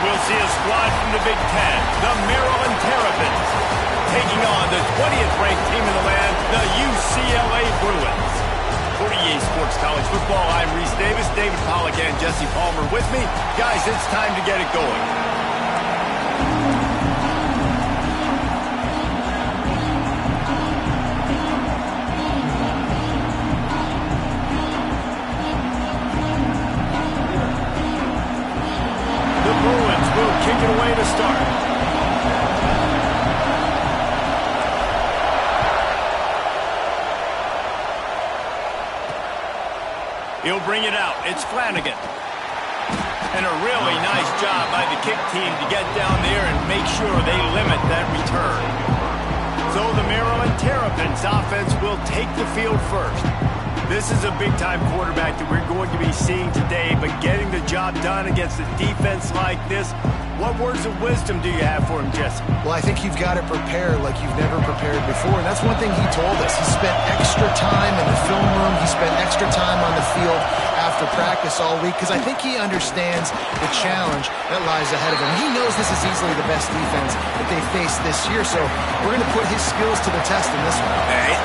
We'll see a squad from the Big Ten, the Maryland Terrapins, taking on the 20th ranked team in the land, the UCLA Bruins. For EA Sports College Football, I'm Reese Davis, David Pollack, and Jesse Palmer with me. Guys, it's time to get it going. The Bruins will kick it away to start. He'll bring it out. It's Flanagan. And a really nice job by the kick team to get down there and make sure they limit that return. So the Maryland Terrapins offense will take the field first. This is a big-time quarterback that we're going to be seeing today, but getting the job done against a defense like this, what words of wisdom do you have for him, Jesse? Well, I think you've got to prepare like you've never prepared before, and that's one thing he told us. He spent extra time in the film room. He spent extra time on the field after practice all week because I think he understands the challenge that lies ahead of him. He knows this is easily the best defense that they face this year, so we're going to put his skills to the test in this one.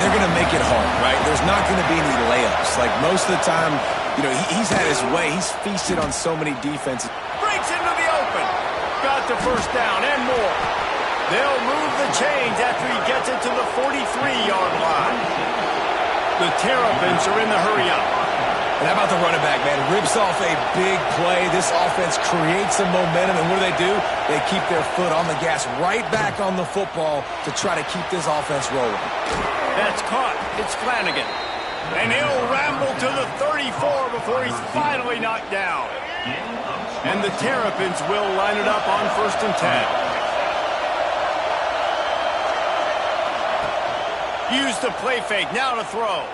They're going to make it hard, right? There's not going to be any layups. Like most of the time, you know, he's had his way. He's feasted on so many defenses. Breaks into the open. Got the first down and more. They'll move the chains after he gets it to the 43-yard line. The Terrapins are in the hurry-up. And how about the running back, man? Rips off a big play. This offense creates some momentum, and what do? They keep their foot on the gas right back on the football to try to keep this offense rolling. That's caught. It's Flanagan. And he'll ramble to the 34 before he's finally knocked down. And the Terrapins will line it up on 1st and 10. Use the play fake. Now to throw.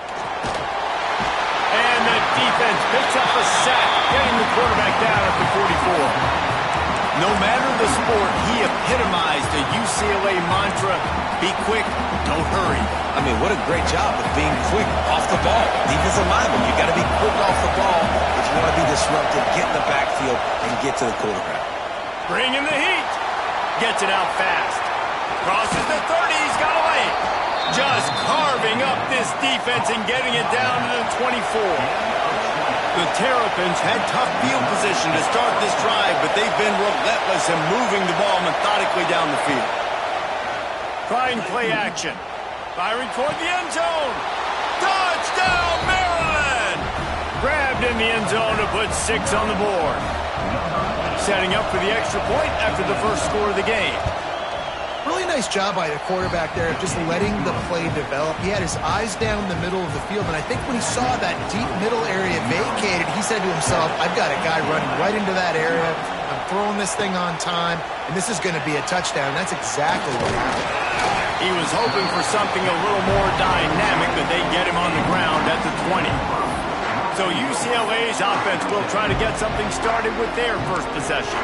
And the defense picks up a sack, getting the quarterback down at the 44. No matter the sport, he epitomized the UCLA mantra, be quick, don't hurry. I mean, what a great job of being quick off the ball. Defensive lineman, you got to be quick off the ball if you want to be disruptive, get in the backfield, and get to the quarterback. Bring in the heat. Gets it out fast. Crosses the 30, he's got a lane. Just carving up this defense and getting it down to the 24. The Terrapins had tough field position to start this drive, but they've been relentless in moving the ball methodically down the field. Trying play action. Firing toward the end zone. Touchdown, Maryland! Grabbed in the end zone to put 6 on the board. Setting up for the extra point after the first score of the game. Really nice job by the quarterback there of just letting the play develop. He had his eyes down the middle of the field, and I think when he saw that deep middle area vacated, he said to himself, I've got a guy running right into that area. I'm throwing this thing on time, and this is going to be a touchdown. That's exactly what happened. He was hoping for something a little more dynamic, but they get him on the ground at the 20. So UCLA's offense will try to get something started with their first possession.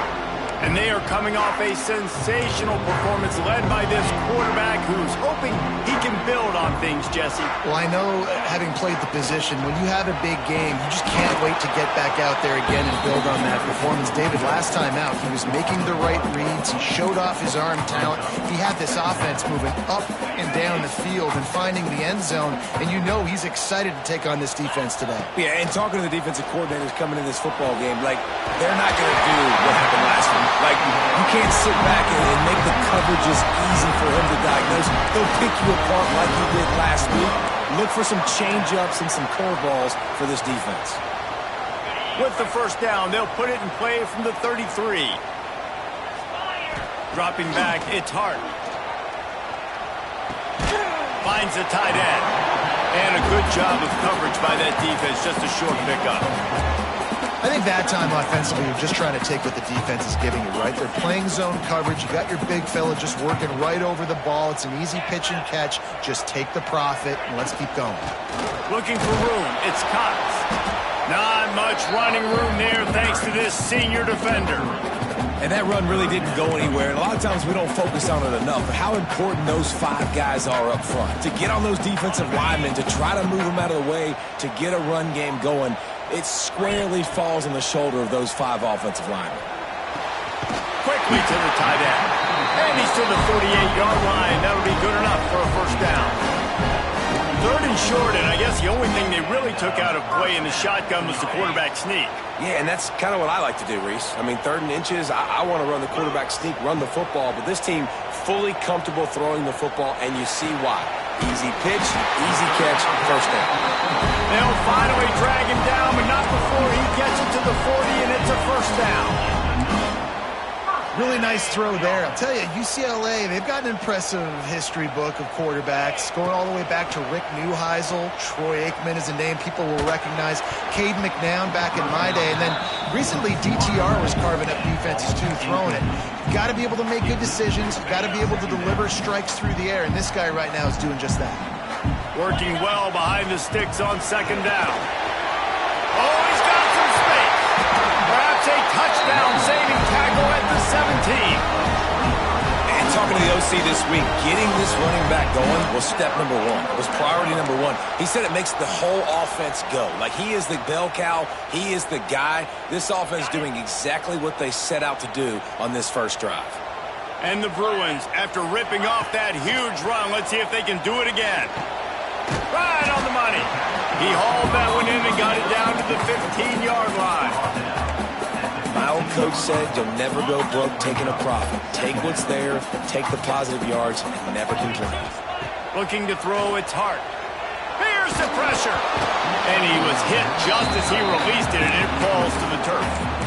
And they are coming off a sensational performance led by this quarterback who's hoping he can build on things, Jesse. Well, I know, having played the position, when you have a big game, you just can't wait to get back out there again and build on that performance. David, last time out, he was making the right reads. He showed off his arm talent. He had this offense moving up and down the field and finding the end zone, and you know he's excited to take on this defense today. Yeah, and talking to the defensive coordinators coming into this football game, like, they're not going to do what happened last week. Like, you can't sit back and make the coverages easy for him to diagnose. He'll pick you apart like he did last week. Look for some change-ups and some curveballs for this defense. With the first down, they'll put it in play from the 33. Dropping back, it's Hart. Finds the tight end. And a good job of coverage by that defense, just a short pickup. I think that time offensively, you're just trying to take what the defense is giving you, right? They're playing zone coverage. You got your big fella just working right over the ball. It's an easy pitch and catch. Just take the profit, and let's keep going. Looking for room. It's Cox. Not much running room there thanks to this senior defender. And that run really didn't go anywhere. And a lot of times we don't focus on it enough. But how important those 5 guys are up front. To get on those defensive linemen, to try to move them out of the way, to get a run game going. It squarely falls on the shoulder of those 5 offensive linemen. quickly to the tight end. And he's to the 48-yard line. That'll be good enough for a first down. Third and short, and I guess the only thing they really took out of play in the shotgun was the quarterback sneak. Yeah, and that's kind of what I like to do, Reese. I mean, 3rd and inches, I want to run the quarterback sneak, run the football, but this team fully comfortable throwing the football, and you see why. Easy pitch, easy catch, first down. They'll finally drag him down, but not before he gets it to the 40, and it's a first down. Really nice throw there. I'll tell you, UCLA, they've got an impressive history book of quarterbacks, going all the way back to Rick Neuheisel. Troy Aikman is a name people will recognize. Cade McNown back in my day. And then recently, DTR was carving up defenses, too, throwing it. You've got to be able to make good decisions. You've got to be able to deliver strikes through the air. And this guy right now is doing just that. Working well behind the sticks on second down. Oh, he's got some space. Perhaps a touchdown-saving tackle at the 17. And talking to the OC this week, getting this running back going was step number one. It was priority number one. He said it makes the whole offense go. Like, he is the bell cow. He is the guy. This offense is doing exactly what they set out to do on this first drive. And the Bruins, after ripping off that huge run, let's see if they can do it again. Right on the money. He hauled that one in and got it down to the 15-yard line. My old coach said you'll never go broke taking a profit. Take what's there, take the positive yards, and never complain. Looking to throw, it's Hart. Here's the pressure. And he was hit just as he released it, and it falls to the turf.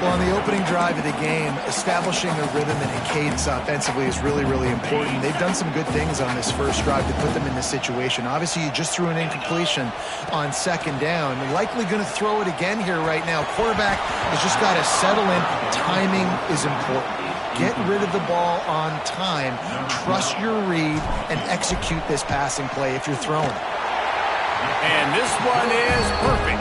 Well, on the opening drive of the game, establishing a rhythm and a cadence offensively is really, really important. They've done some good things on this first drive to put them in this situation. Obviously, you just threw an incompletion on second down. Likely going to throw it again here right now. Quarterback has just got to settle in. Timing is important. Get rid of the ball on time. Trust your read and execute this passing play if you're throwing it. And this one is perfect.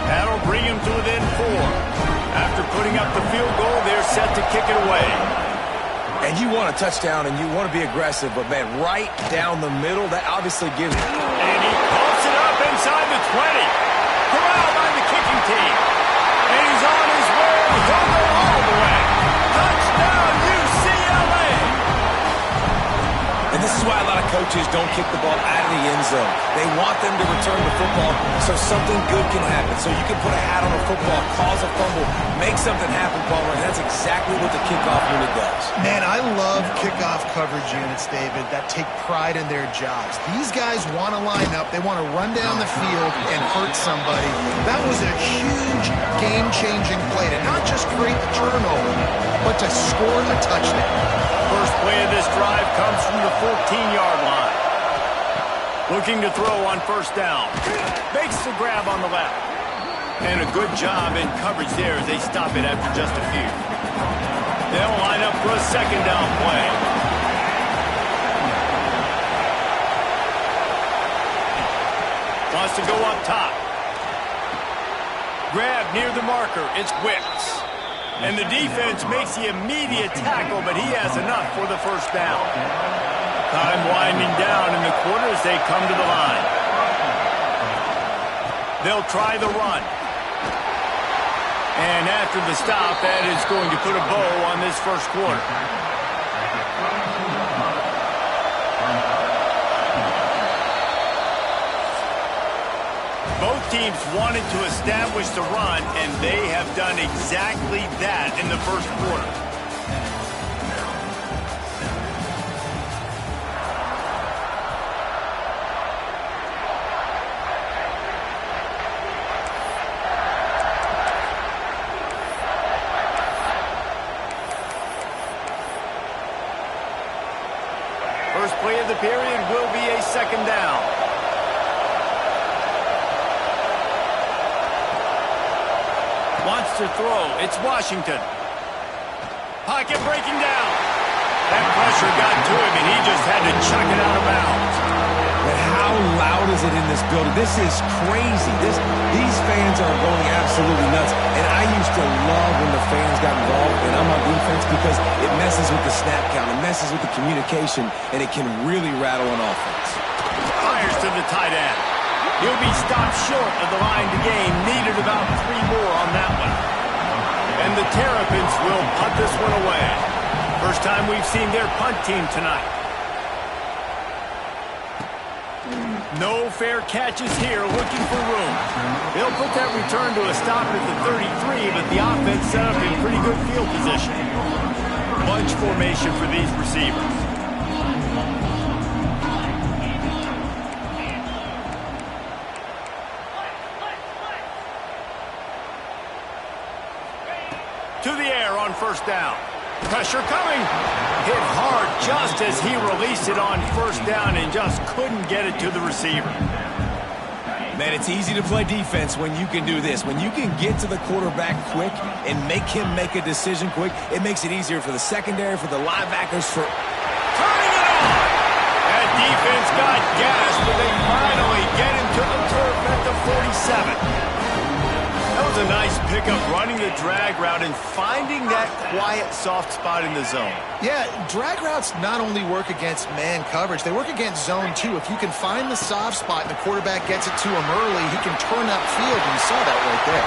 That'll bring him to within 4. After putting up the field goal, they're set to kick it away. And you want a touchdown and you want to be aggressive, but, man, right down the middle, that obviously gives it. And he pumps it up inside the 20. Corralled by the kicking team. And he's on his way. He'll go all the way. Touchdown, UCLA. And this is why a lot of coaches don't kick the ball out of the end zone. They want them to return the football so something good can happen. So you can put a hat on a football, cause a fumble, make something happen, Palmer. And that's exactly what the kickoff unit does. Man, I love kickoff coverage units, David, that take pride in their jobs. These guys want to line up. They want to run down the field and hurt somebody. That was a huge game-changing play to not just create the turnover, but to score a touchdown. First play of this drive comes from the 14-yard line. Looking to throw on first down. Makes the grab on the left. And a good job in coverage there as they stop it after just a few. They'll line up for a second down play. Wants to go up top. Grab near the marker. It's Wicks. And the defense makes the immediate tackle, but he has enough for the first down. Time winding down in the quarter as they come to the line. They'll try the run. And after the stop, that is going to put a bow on this first quarter. Both teams wanted to establish the run, and they have done exactly that in the first quarter. First play of the period will be a second down. Wants to throw. It's Washington. Pocket breaking down. That pressure got to him, and he just had to chuck it out of bounds. But how loud is it in this building? This is crazy. These fans are going absolutely nuts. And I used to love when the fans got involved, and I'm on defense because it messes with the snap count. It messes with the communication, and it can really rattle an offense. Fires to the tight end. He'll be stopped short of the line to gain. Needed about 3 more on that one. And the Terrapins will punt this one away. First time we've seen their punt team tonight. No fair catches here, looking for room. They'll put that return to a stop at the 33, but the offense set up in pretty good field position. Bunch formation for these receivers. To the air on first down. Pressure coming. Hit hard just as he released it on first down and just couldn't get it to the receiver. Man, it's easy to play defense when you can do this. When you can get to the quarterback quick and make him make a decision quick, it makes it easier for the secondary, for the linebackers, for... Turning it on! That defense got gassed, but they finally get him to the turf at the 47. That was a nice pickup, running the drag route and finding that quiet, soft spot in the zone. Yeah, drag routes not only work against man coverage, they work against zone too. If you can find the soft spot and the quarterback gets it to him early, he can turn upfield, and you saw that right there.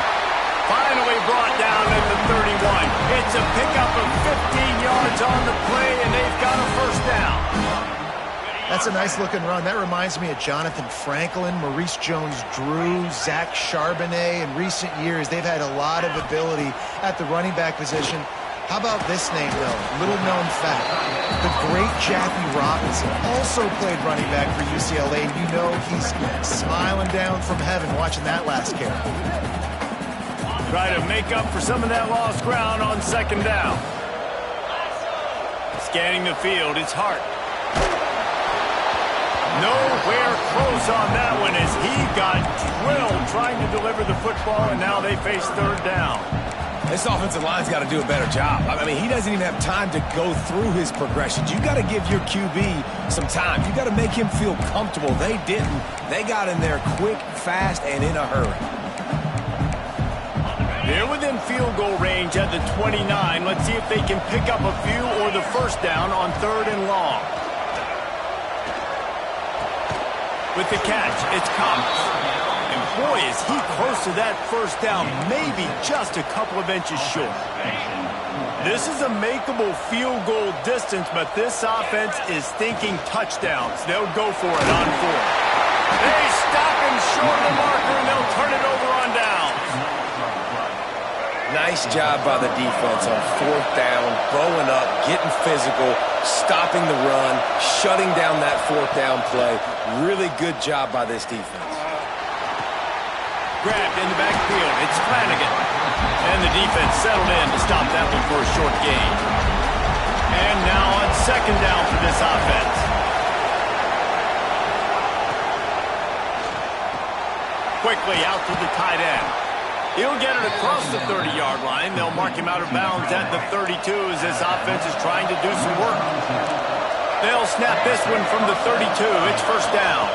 Finally brought down at the 31. It's a pickup of 15 yards on the play, and they've got a first down. That's a nice-looking run. That reminds me of Jonathan Franklin, Maurice Jones-Drew, Zach Charbonnet. In recent years, they've had a lot of ability at the running back position. How about this name, though? Little-known fact. The great Jackie Robinson also played running back for UCLA. You know he's smiling down from heaven watching that last carry. Try to make up for some of that lost ground on second down. Scanning the field, it's Hart. Nowhere close on that one as he got drilled trying to deliver the football, and now they face third down. This offensive line's got to do a better job. I mean, he doesn't even have time to go through his progressions. You got to give your QB some time. You got to make him feel comfortable. They didn't. They got in there quick, fast, and in a hurry. They're within field goal range at the 29. Let's see if they can pick up a few or the first down on third and long. With the catch, it's Cox. And boy, is he close to that first down, maybe just a couple of inches short. This is a makeable field goal distance, but this offense is thinking touchdowns. They'll go for it on fourth. They stop him short of the marker, and they'll turn it over on down. Nice job by the defense on fourth down, bowing up, getting physical, stopping the run, shutting down that fourth down play. Really good job by this defense. Grabbed in the backfield. It's Flanagan. And the defense settled in to stop that one for a short gain. And now on second down for this offense. Quickly out to the tight end. He'll get it across the 30-yard line. They'll mark him out of bounds at the 32 as this offense is trying to do some work. They'll snap this one from the 32. It's first down.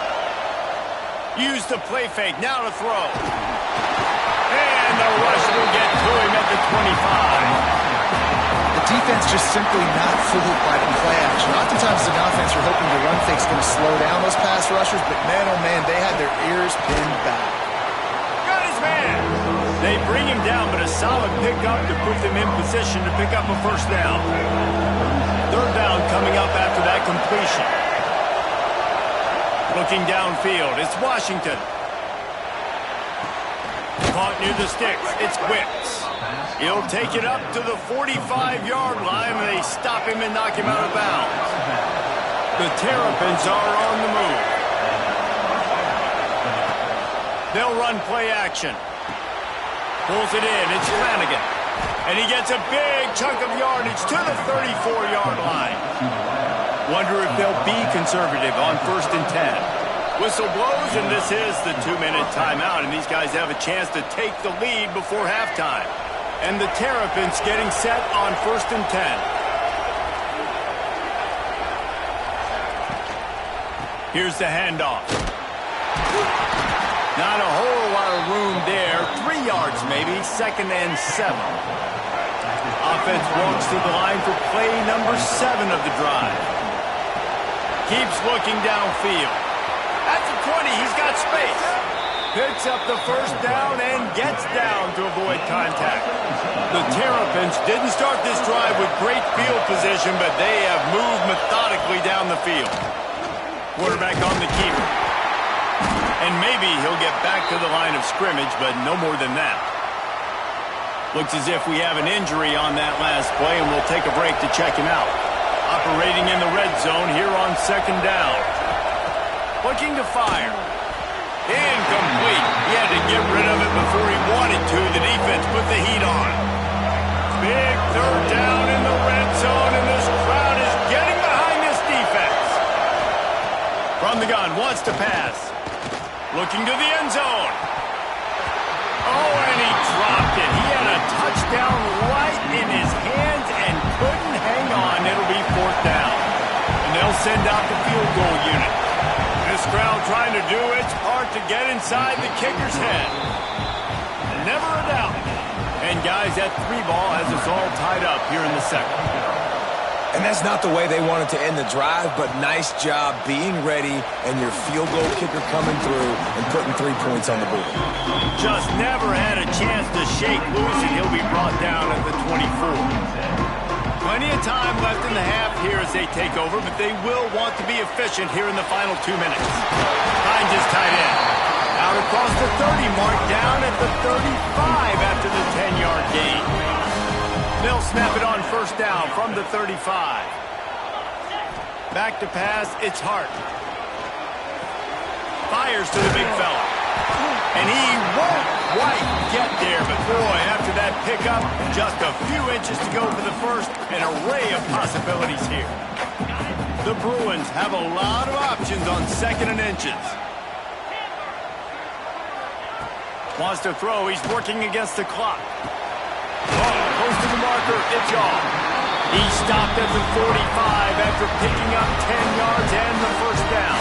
Use the play fake. Now to throw. And the rush will get to him at the 25. The defense just simply not fooled by the play action. Oftentimes, an offense you're hoping the run fake's going to slow down those pass rushers, but man, oh man, they had their ears pinned back. Got his man. They bring him down, but a solid pickup to put them in position to pick up a first down. Third down coming up after that completion. Looking downfield, it's Washington. Caught near the sticks, it's Wicks. He'll take it up to the 45-yard line, and they stop him and knock him out of bounds. The Terrapins are on the move. They'll run play action. Pulls it in, it's Flanagan. And he gets a big chunk of yardage to the 34-yard line. Wonder if they'll be conservative on first and 10. Whistle blows, and this is the 2-minute timeout, and these guys have a chance to take the lead before halftime. And the Terrapins getting set on first and 10. Here's the handoff. Not a whole lot of room there. 3 yards maybe, second and 7. Offense walks to the line for play number 7 of the drive. Keeps looking downfield. At the 20, he's got space. Picks up the first down and gets down to avoid contact. The Terrapins didn't start this drive with great field position, but they have moved methodically down the field. Quarterback on the keeper. And maybe he'll get back to the line of scrimmage, but no more than that. Looks as if we have an injury on that last play, and we'll take a break to check him out. Operating in the red zone here on second down. Looking to fire. Incomplete. He had to get rid of it before he wanted to. The defense put the heat on. Big third down in the red zone, and this crowd is getting behind this defense. From the gun, wants to pass. Looking to the end zone. Oh, and he dropped it. He had a touchdown right in his hands and couldn't hang on. It'll be fourth down. And they'll send out the field goal unit. This crowd trying to do its part to get inside the kicker's head. Never a doubt. And guys, that 3-ball has us all tied up here in the second. And that's not the way they wanted to end the drive, but nice job being ready and your field goal kicker coming through and putting 3 points on the board. Just never had a chance to shake loose, and he'll be brought down at the 24. Plenty of time left in the half here as they take over, but they will want to be efficient here in the final 2 minutes. Hines is tight end. Out across the 30 mark, down at the 35 after the 10-yard gain. They'll snap it on first down from the 35. Back to pass, it's Hart. Fires to the big fella. And he won't quite get there, but boy, after that pickup, just a few inches to go for the first, an array of possibilities here. The Bruins have a lot of options on second and inches. Wants to throw, he's working against the clock. Oh, close to the marker, it's off. He stopped at the 45 after picking up 10 yards and the first down.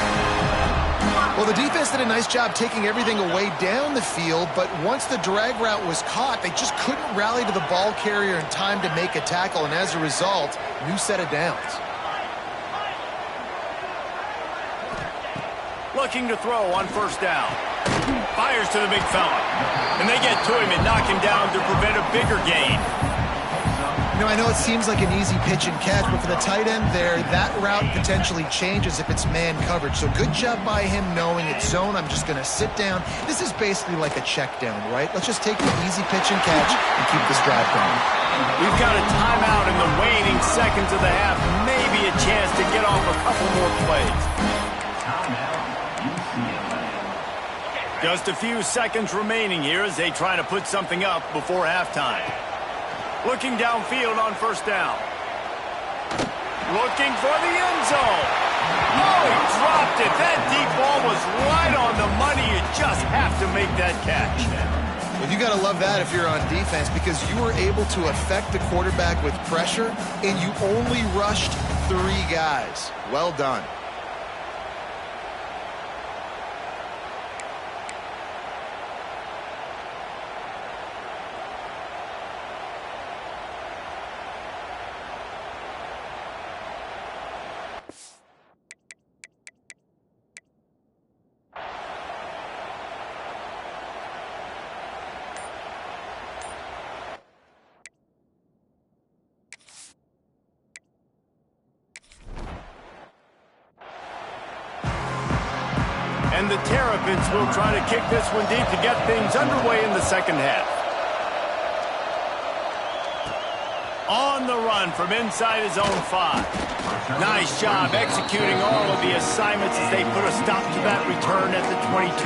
Well, the defense did a nice job taking everything away down the field, but once the drag route was caught, they just couldn't rally to the ball carrier in time to make a tackle, and as a result, new set of downs. Looking to throw on first down. Fires to the big fella. And they get to him and knock him down to prevent a bigger gain. You know, I know it seems like an easy pitch and catch, but for the tight end there, that route potentially changes if it's man coverage. So good job by him knowing it's zone. I'm just going to sit down. This is basically like a check down, right? Let's just take the easy pitch and catch and keep this drive going. We've got a timeout in the waning seconds of the half. Maybe a chance to get off a couple more plays. Just a few seconds remaining here as they try to put something up before halftime. Looking downfield on first down. Looking for the end zone. Oh, he dropped it. That deep ball was right on the money. You just have to make that catch. Well, you got to love that if you're on defense, because you were able to affect the quarterback with pressure, and you only rushed 3 guys. Well done. And the Terrapins will try to kick this one deep to get things underway in the second half. On the run from inside his own 5. Nice job executing all of the assignments as they put a stop to that return at the 22.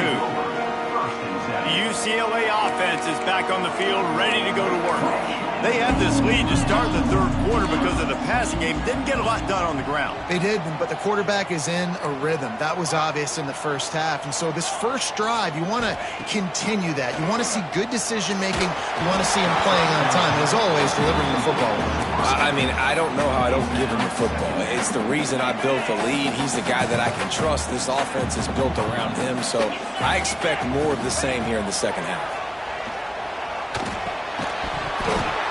The UCLA offense is back on the field, ready to go to work. They had this lead to start the third quarter because of the passing game. Didn't get a lot done on the ground. They did, but the quarterback is in a rhythm. That was obvious in the first half. And so this first drive, you want to continue that. You want to see good decision-making. You want to see him playing on time. And as always, delivering the football. I mean, I don't know how I don't give him the football. It's the reason I built the lead. He's the guy that I can trust. This offense is built around him. So I expect more of the same here in the second half.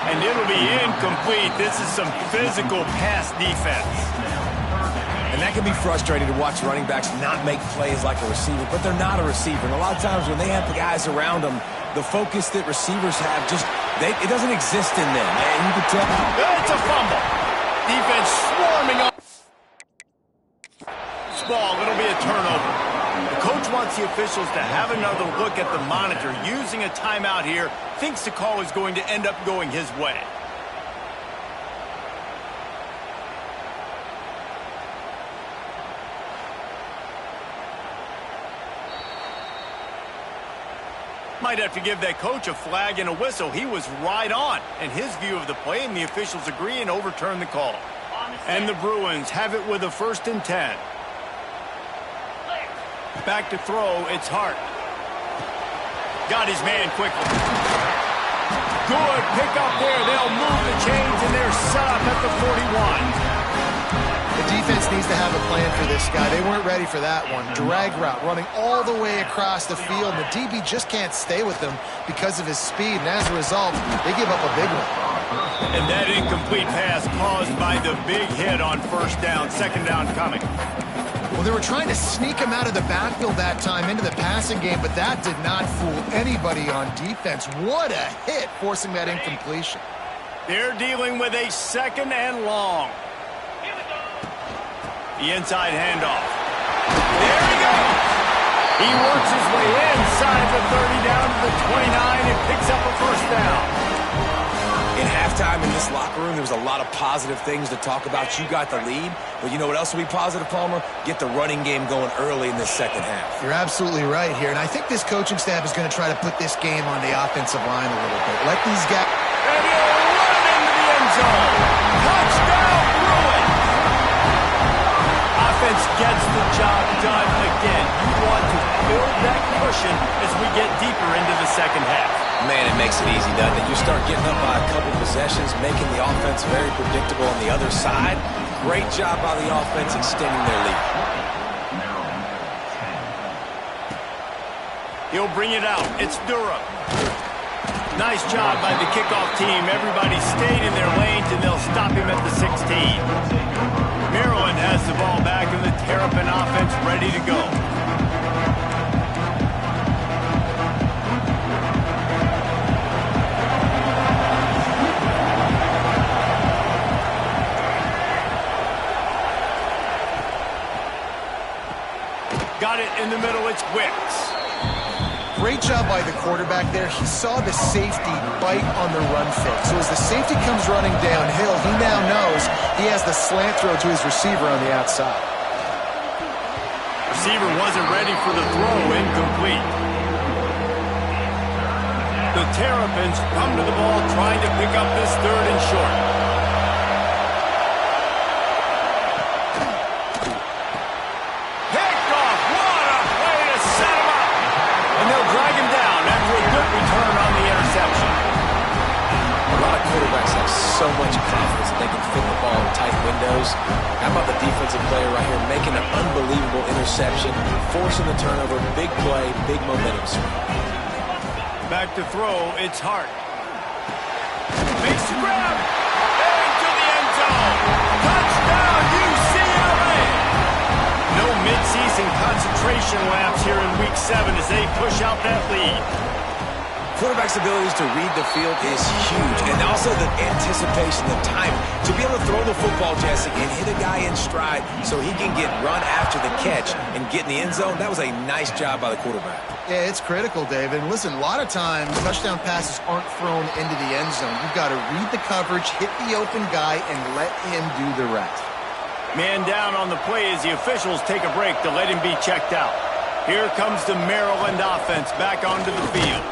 And It'll be incomplete. This is some physical pass defense. And that can be frustrating to watch running backs not make plays like a receiver, but they're not a receiver. And a lot of times when they have the guys around them, the focus that receivers have it doesn't exist in them. And you can tell. It's a fumble. Defense swarming up. Ball, it'll be a turnover. The coach wants the officials to have another look at the monitor. Using a timeout here, thinks the call is going to end up going his way. Might have to give that coach a flag and a whistle. He was right on in his view of the play, and the officials agree and overturn the call. And the Bruins have it with a 1st and 10. Back to throw, it's Hart. Got his man quickly. Good pick up there. They'll move the chains, and they're set up at the 41. The defense needs to have a plan for this guy. They weren't ready for that one. Drag route, running all the way across the field. And the DB just can't stay with them because of his speed. And as a result, they give up a big one. And that incomplete pass caused by the big hit on 1st down. 2nd down coming. Well, they were trying to sneak him out of the backfield that time into the passing game, but that did not fool anybody on defense. What a hit, forcing that incompletion. They're dealing with a 2nd and long. The inside handoff. There he goes. He works his way inside the 30 down to the 29 and picks up a 1st down. In halftime in this locker room, there was a lot of positive things to talk about. You got the lead, but you know what else will be positive, Palmer? Get the running game going early in this 2nd half. You're absolutely right here, and I think this coaching staff is going to try to put this game on the offensive line a little bit. Let these guys... And he'll run into the end zone. Touchdown, Bruins! Offense gets the job done again. You want to build that cushion as we get deeper into the 2nd half. Man, it makes it easy, doesn't it? You start getting up by a couple possessions, making the offense very predictable on the other side. Great job by the offense extending their lead. He'll bring it out. It's Durham. Nice job by the kickoff team. Everybody stayed in their lanes, and they'll stop him at the 16. Maryland has the ball back, and the Terrapin offense ready to go. Got it in the middle. It's Wicks. Great job by the quarterback there. He saw the safety bite on the run fake. So as the safety comes running downhill, he now knows he has the slant throw to his receiver on the outside. Receiver wasn't ready for the throw. Incomplete. The Terrapins come to the ball trying to pick up this 3rd and short. So much confidence that they can fit the ball in tight windows. How about the defensive player right here making an unbelievable interception, forcing the turnover, big play, big momentum swing. Back to throw, it's Hart. Makes the grab, into the end zone. Touchdown, UCLA! No midseason concentration laps here in Week 7 as they push out that lead. Quarterback's abilities to read the field is huge, and also the anticipation, the timing. To be able to throw the football, Jesse, and hit a guy in stride so he can get run after the catch and get in the end zone, that was a nice job by the quarterback. Yeah, it's critical, David. And listen, a lot of times touchdown passes aren't thrown into the end zone. You've got to read the coverage, hit the open guy, and let him do the rest. Man down on the play as the officials take a break to let him be checked out. Here comes the Maryland offense back onto the field.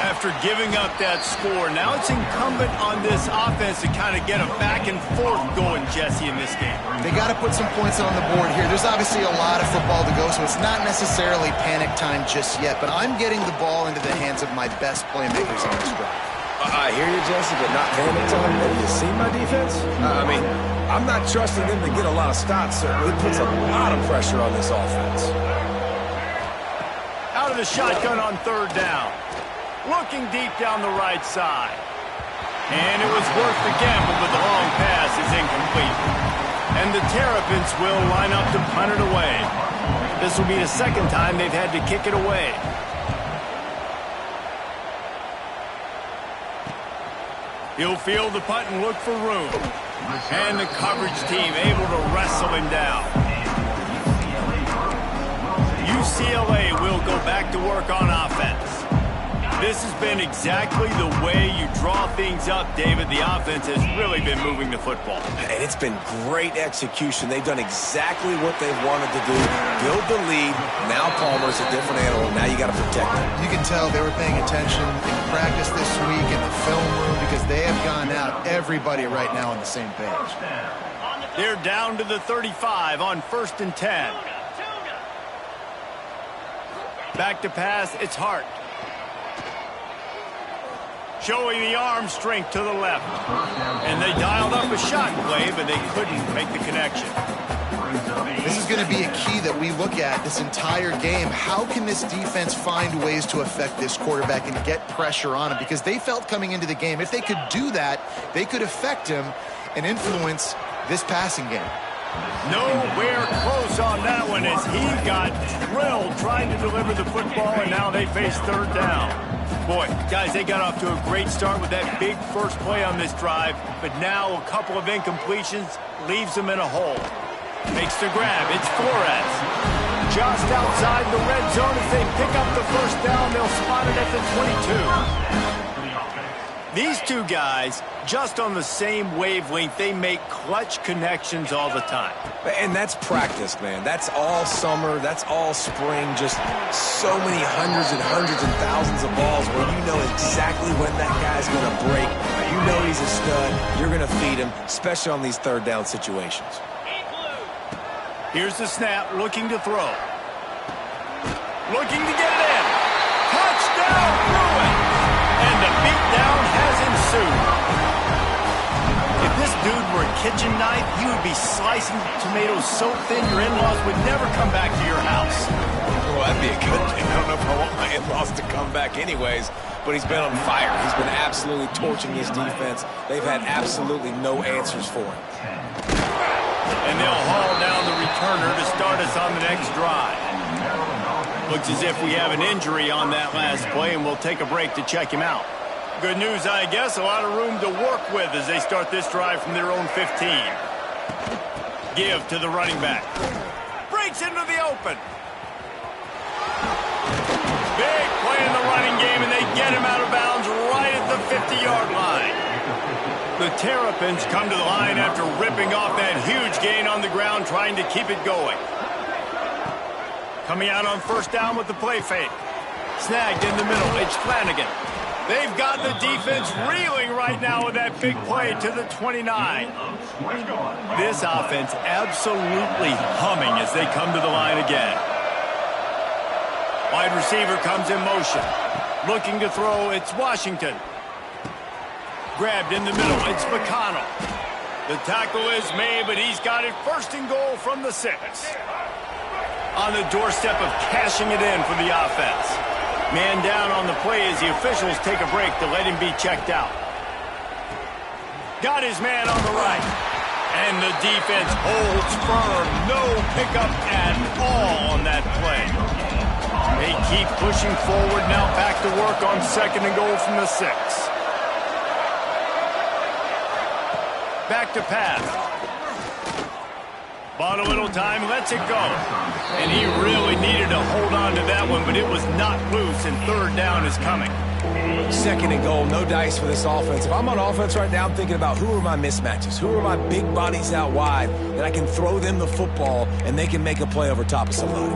After giving up that score, now it's incumbent on this offense to kind of get a back and forth going, Jesse, in this game. They got to put some points on the board here. There's obviously a lot of football to go, so it's not necessarily panic time just yet, but I'm getting the ball into the hands of my best playmakers on this drive. I hear you, Jesse, but not panic time. Have you seen my defense? I mean, I'm not trusting them to get a lot of stops, so it puts a lot of pressure on this offense. Out of the shotgun on 3rd down. Looking deep down the right side. And it was worth the gamble, but the long pass is incomplete. And the Terrapins will line up to punt it away. This will be the second time they've had to kick it away. He'll field the punt and look for room. And the coverage team able to wrestle him down. UCLA will go back to work on offense. This has been exactly the way you draw things up, David. The offense has really been moving the football. And it's been great execution. They've done exactly what they've wanted to do. Build the lead. Now Palmer's a different animal. Now you got to protect him. You can tell they were paying attention in practice this week in the film room because they have gone out, everybody right now on the same page. They're down to the 35 on 1st and 10. Back to pass, it's Hart. Showing the arm strength to the left. And they dialed up a shot play, but they couldn't make the connection. This is going to be a key that we look at this entire game. How can this defense find ways to affect this quarterback and get pressure on him? Because they felt coming into the game, if they could do that, they could affect him and influence this passing game. Nowhere close on that one as he got drilled trying to deliver the football, and now they face 3rd down. Boy, guys, they got off to a great start with that big first play on this drive, but now a couple of incompletions leaves them in a hole. Makes the grab. It's Flores. Just outside the red zone as they pick up the 1st down. They'll spot it at the 22. These two guys, just on the same wavelength, they make clutch connections all the time. And that's practice, man. That's all summer. That's all spring. Just so many hundreds and thousands of balls where you know exactly when that guy's going to break. You know he's a stud. You're going to feed him, especially on these 3rd down situations. Here's the snap, looking to throw. Looking to get it in. Touchdown, Bruin! And the beatdown has ensued. If this dude were a kitchen knife, he would be slicing tomatoes so thin your in-laws would never come back to your house. Well, that'd be a good thing. I don't know if I want my in-laws to come back anyways, but he's been on fire. He's been absolutely torching his defense. They've had absolutely no answers for him. And they'll haul down the returner to start us on the next drive. Looks as if we have an injury on that last play, and we'll take a break to check him out. Good news, I guess. A lot of room to work with as they start this drive from their own 15. Give to the running back. Breaks into the open. Big play in the running game, and they get him out of bounds right at the 50-yard line. The Terrapins come to the line after ripping off that huge gain on the ground, trying to keep it going. Coming out on 1st down with the play fake. Snagged in the middle. It's Flanagan. They've got the defense reeling right now with that big play to the 29. This offense absolutely humming as they come to the line again. Wide receiver comes in motion. Looking to throw, it's Washington. Grabbed in the middle, it's McConnell. The tackle is made, but he's got it 1st and goal from the 6. On the doorstep of cashing it in for the offense. Man down on the play as the officials take a break to let him be checked out. Got his man on the right. And the defense holds firm. No pickup at all on that play. They keep pushing forward now, back to work on 2nd and goal from the 6. Back to pass. Bought a little time, lets it go. And he really needed to hold on to that one, but it was not loose, and 3rd down is coming. 2nd and goal, no dice for this offense. If I'm on offense right now, I'm thinking about who are my mismatches? Who are my big bodies out wide that I can throw them the football and they can make a play over top of somebody?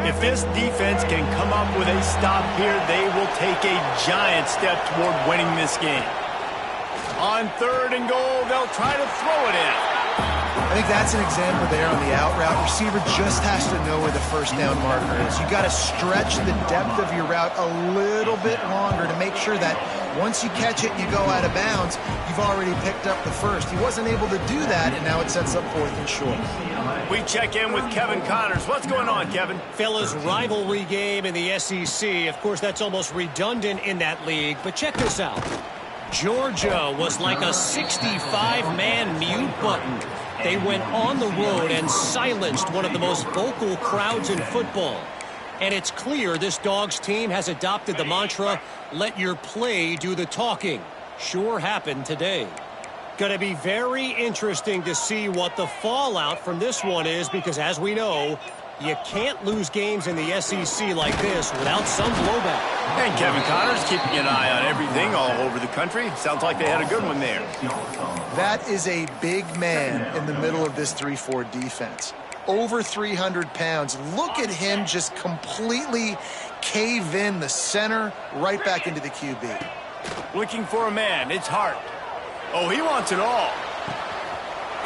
If this defense can come up with a stop here, they will take a giant step toward winning this game. On 3rd and goal, they'll try to throw it in. I think that's an example there on the out route. Receiver just has to know where the 1st down marker is. You got to stretch the depth of your route a little bit longer to make sure that once you catch it and you go out of bounds, you've already picked up the 1st. He wasn't able to do that, and now it sets up 4th and short. We check in with Kevin Connors. What's going on, Kevin? Fellas, rivalry game in the SEC. Of course, that's almost redundant in that league, but check this out. Georgia was like a 65-man mute button. They went on the road and silenced one of the most vocal crowds in football. And it's clear this Dogs team has adopted the mantra, let your play do the talking. Sure happened today. Going to be very interesting to see what the fallout from this one is, because as we know, you can't lose games in the SEC like this without some blowback. And Kevin Connors keeping an eye on everything all over the country. Sounds like they had a good one there. That is a big man in the middle of this 3-4 defense. Over 300 pounds. Look at him just completely cave in the center, right back into the QB. Looking for a man. It's Hart. Oh, he wants it all.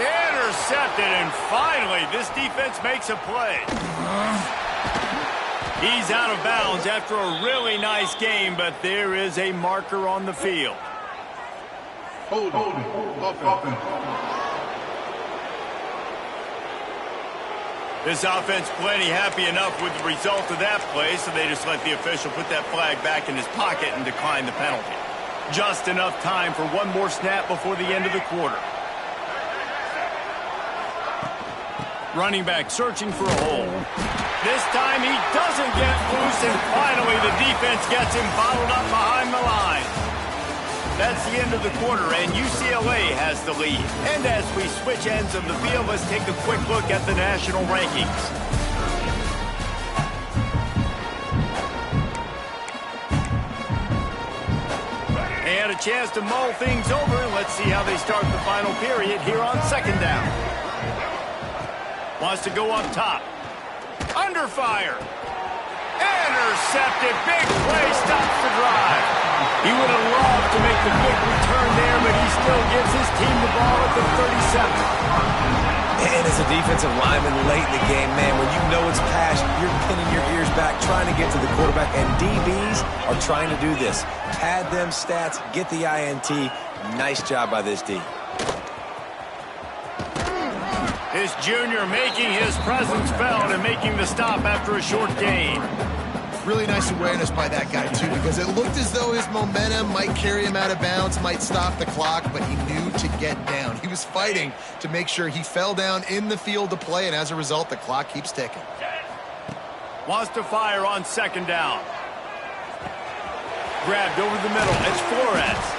Intercepted, and finally, this defense makes a play. He's out of bounds after a really nice game, but there is a marker on the field. Hold on. This offense plenty happy enough with the result of that play, so they just let the official put that flag back in his pocket and decline the penalty. Just enough time for one more snap before the end of the quarter. Running back searching for a hole. This time he doesn't get loose, and finally the defense gets him bottled up behind the line. That's the end of the quarter, and UCLA has the lead. And as we switch ends of the field, let's take a quick look at the national rankings. And a chance to mull things over. Let's see how they start the final period here on second down. Wants to go up top. Under fire. Intercepted. Big play. Stops the drive. He would have loved to make the quick return there, but he still gives his team the ball at the 37. And as a defensive lineman late in the game, man, when you know it's pass, you're pinning your ears back, trying to get to the quarterback, and DBs are trying to do this. Pad them stats, get the INT. Nice job by this D. This junior making his presence felt and making the stop after a short gain. Really nice awareness by that guy, too, because it looked as though his momentum might carry him out of bounds, might stop the clock, but he knew to get down. He was fighting to make sure he fell down in the field to play, and as a result, the clock keeps ticking. Wants to fire on second down. Grabbed over the middle. It's Flores.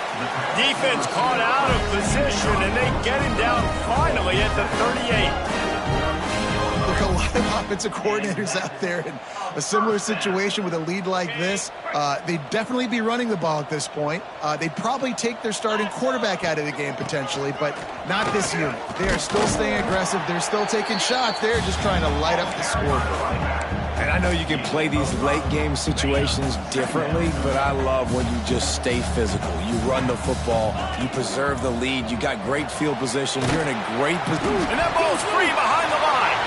Defense caught out of position, and they get him down finally at the 38. Look, a lot of offensive coordinators out there in a similar situation with a lead like this. They'd definitely be running the ball at this point. They'd probably take their starting quarterback out of the game potentially, but not this unit. They are still staying aggressive. They're still taking shots. They're just trying to light up the scoreboard. And I know you can play these late game situations differently, but I love when you just stay physical. You run the football, you preserve the lead, you got great field position, you're in a great position. And that ball's free behind the line.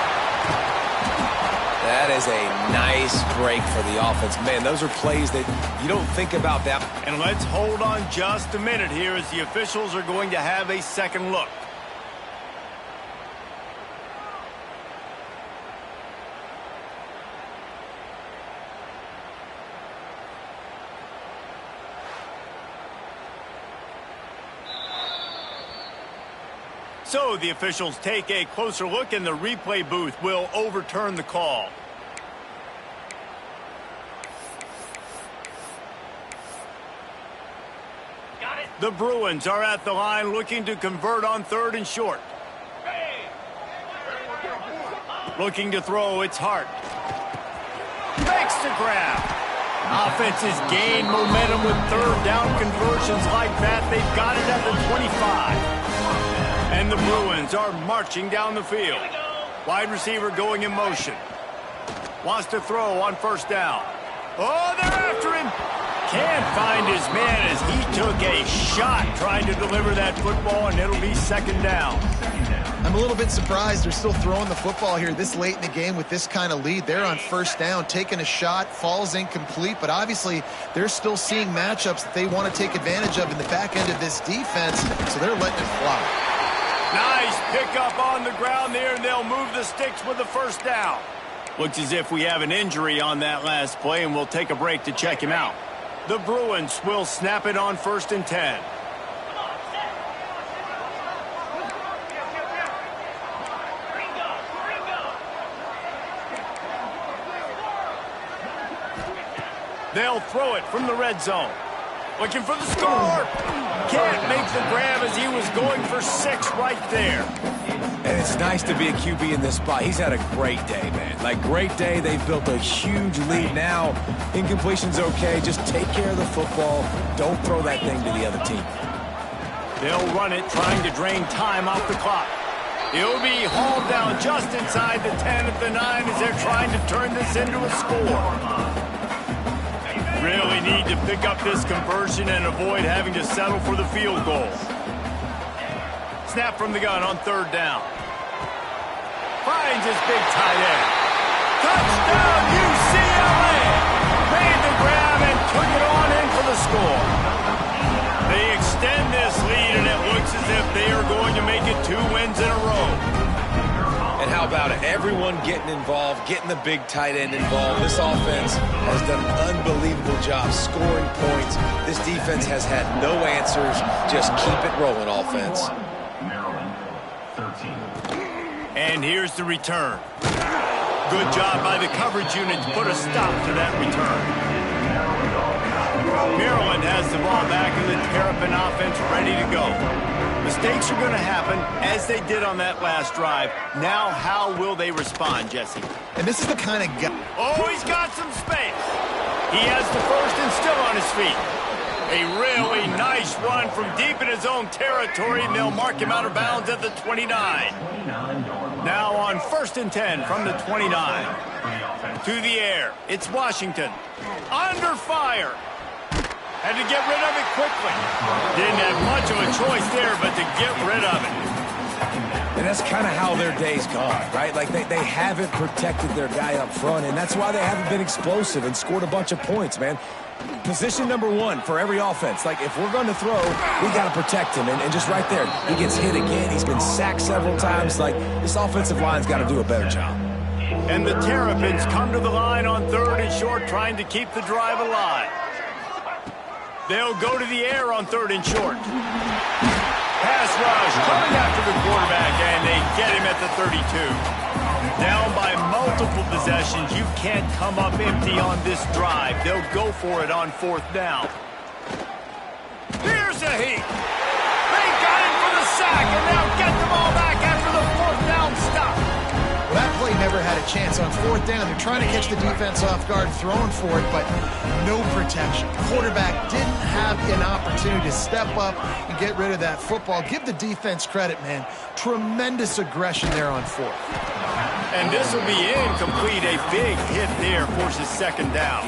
That is a nice break for the offense. Man, those are plays that you don't think about that. And let's hold on just a minute here as the officials are going to have a second look. So the officials take a closer look, and the replay booth will overturn the call. The Bruins are at the line looking to convert on third and short. Looking to throw, it's Hart. Makes the grab. Offenses gain momentum with third down conversions like that. They've got it at the 25. And the Bruins are marching down the field. Wide receiver going in motion. Wants to throw on first down. Oh, they're after him. Can't find his man as he took a shot trying to deliver that football, and it'll be second down. I'm a little bit surprised they're still throwing the football here this late in the game with this kind of lead. They're on first down, taking a shot, falls incomplete, but obviously they're still seeing matchups that they want to take advantage of in the back end of this defense, so they're letting it fly. Nice pickup on the ground there, and they'll move the sticks with the first down. Looks as if we have an injury on that last play, and we'll take a break to check him out. The Bruins will snap it on 1st and 10. They'll throw it from the red zone. Looking for the score. Can't make the grab as he was going for 6 right there. And it's nice to be a QB in this spot. He's had a great day, man. Like, great day. They've built a huge lead now. Incompletion's okay. Just take care of the football. Don't throw that thing to the other team. They'll run it, trying to drain time off the clock. He'll be hauled down just inside the 10 at the 9 as they're trying to turn this into a score. Really need to pick up this conversion and avoid having to settle for the field goal. Snap from the gun on 3rd down. Finds his big tight end. Touchdown, UCLA! Made the grab and took it on in for the score. They extend this lead, and it looks as if they are going to make it 2 wins in a row. And how about it? Everyone getting involved, getting the big tight end involved. This offense has done an unbelievable job scoring points. This defense has had no answers. Just keep it rolling, offense. And here's the return. Good job by the coverage unit to put a stop to that return. Maryland has the ball back and the Terrapin offense ready to go. Mistakes are going to happen, as they did on that last drive. Now, how will they respond, Jesse? And this is the kind of guy... Oh, he's got some space. He has the first and still on his feet. A really nice run from deep in his own territory, and they'll mark him out of bounds at the 29. Now on 1st and 10 from the 29. To the air, it's Washington. Under fire. Had to get rid of it quickly. Didn't have much of a choice there, but to get rid of it. And that's kind of how their day's gone, right? Like, they haven't protected their guy up front, and that's why they haven't been explosive and scored a bunch of points, man. Position number 1 for every offense. Like, if we're going to throw, we got to protect him. And just right there, he gets hit again. He's been sacked several times. Like, this offensive line's got to do a better job. And the Terrapins come to the line on 3rd and short, trying to keep the drive alive. They'll go to the air on 3rd and short. Pass rush coming after the quarterback, and they get him at the 32. Down by multiple possessions. You can't come up empty on this drive. They'll go for it on 4th down. Here's a heat. They got him for the sack, and they'll get the ball back after the 4th down stop. Well, that play never had a chance on 4th down. They're trying to catch the defense off guard, throwing for it, but no protection. Quarterback didn't have an opportunity to step up and get rid of that football. Give the defense credit, man. Tremendous aggression there on 4th. And this will be incomplete. A big hit there forces 2nd down.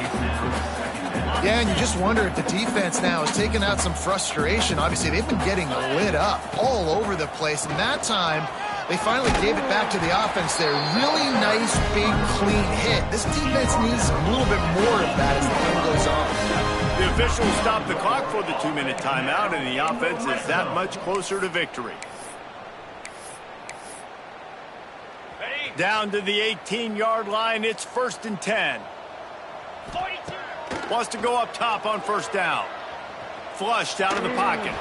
Yeah, and you just wonder if the defense now is taking out some frustration. Obviously, they've been getting lit up all over the place, and that time they finally gave it back to the offense there. Really nice, big, clean hit. This defense needs a little bit more of that as the game goes on. The officials stop the clock for the 2-minute timeout, and the offense is that much closer to victory. Down to the 18-yard line, it's 1st and 10. 42. Wants to go up top on 1st down. Flushed out of the pocket.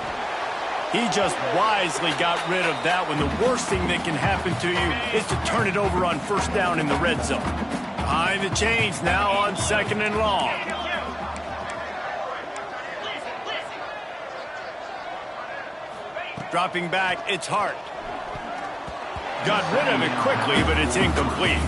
He just wisely got rid of that one. The worst thing that can happen to you is to turn it over on 1st down in the red zone. Behind the chains now on 2nd and long. Dropping back, it's Hart. Got rid of it quickly, but it's incomplete.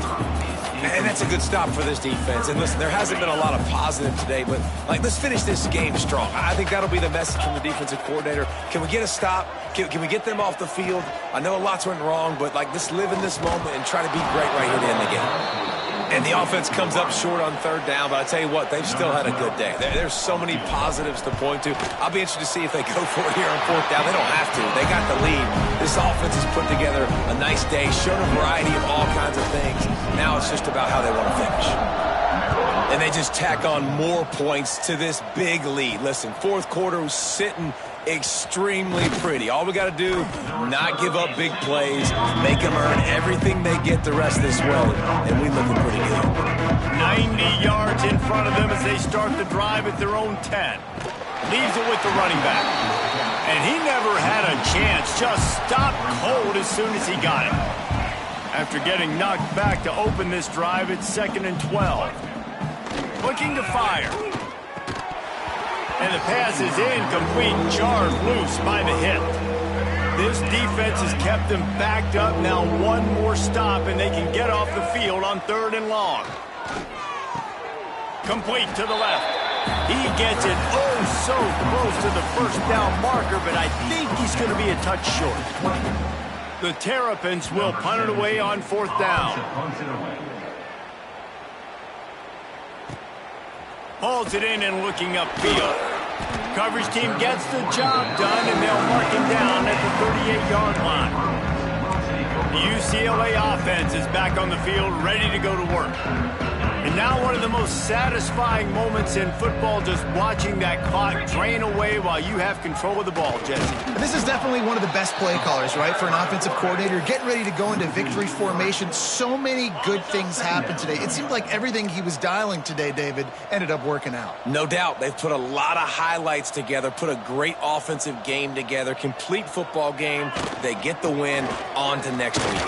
And that's a good stop for this defense. And listen, there hasn't been a lot of positive today, but, like, let's finish this game strong. I think that'll be the message from the defensive coordinator. Can we get a stop? Can we get them off the field? I know a lot's went wrong, but, like, let's live in this moment and try to be great right here to end the game. And the offense comes up short on 3rd down, but I tell you what, they've still had a good day. There's so many positives to point to. I'll be interested to see if they go for it here on 4th down. They don't have to. They got the lead. This offense has put together a nice day, shown a variety of all kinds of things. Now it's just about how they want to finish. And they just tack on more points to this big lead. Listen, 4th quarter was sitting extremely pretty. All we got to do, not give up big plays, make them earn everything they get the rest of this way, and we looking pretty good. 90 yards in front of them as they start the drive at their own 10. Leaves it with the running back. And he never had a chance, just stopped cold as soon as he got it. After getting knocked back to open this drive, it's 2nd and 12. Looking to fire. And the pass is incomplete, jarred loose by the hit. This defense has kept them backed up. Now one more stop, and they can get off the field on 3rd and long. Complete to the left. He gets it so close to the first down marker, but I think he's going to be a touch short. The Terrapins will punt it away on 4th down. Hauls it in and looking upfield. Coverage team gets the job done, and they'll mark him down at the 38-yard line. The UCLA offense is back on the field, ready to go to work. And now one of the most satisfying moments in football, just watching that clock drain away while you have control of the ball, Jesse. This is definitely one of the best play callers, right, for an offensive coordinator. Getting ready to go into victory formation. So many good things happened today. It seemed like everything he was dialing today, David, ended up working out. No doubt. They've put a lot of highlights together, put a great offensive game together, complete football game. They get the win. On to next week.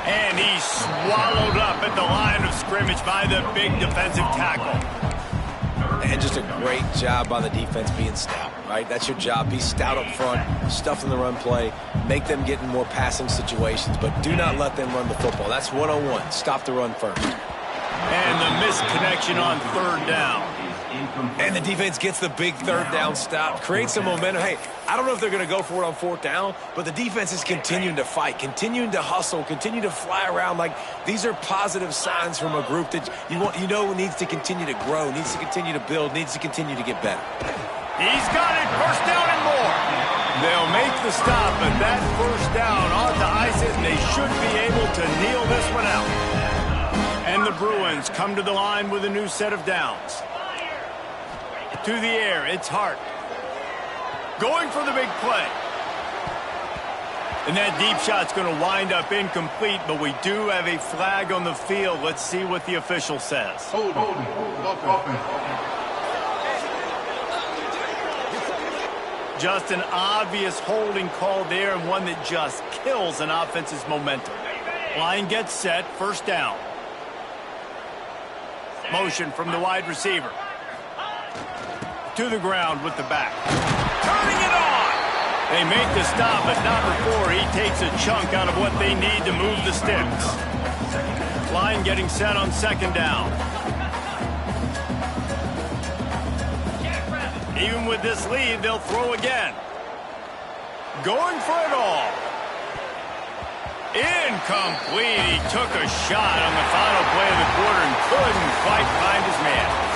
And he's swallowed up at the line of scrimmage by the big defensive tackle. And just a great job by the defense being stout, right? That's your job. Be stout up front, stuff in the run play, make them get in more passing situations, but do not let them run the football. That's 101. Stop the run first. And the missed connection on 3rd down. And the defense gets the big 3rd down stop, creates some momentum. Hey, I don't know if they're going to go for it on 4th down, but the defense is continuing to fight, continuing to hustle, continue to fly around. Like, these are positive signs from a group that you know needs to continue to grow, needs to continue to build, needs to continue to get better. He's got it, 1st down and more. They'll make the stop, but that 1st down on to ice it, and they should be able to kneel this one out. And the Bruins come to the line with a new set of downs. To the air, it's Hart. Going for the big play. And that deep shot's going to wind up incomplete, but we do have a flag on the field. Let's see what the official says. Hold offense. Just an obvious holding call there, and one that just kills an offense's momentum. Line gets set, 1st down. Motion from the wide receiver. To the ground with the back. Turning it on! They make the stop, but not before he takes a chunk out of what they need to move the sticks. Line getting set on 2nd down. Even with this lead, they'll throw again. Going for it all. Incomplete. He took a shot on the final play of the quarter and couldn't quite find his man.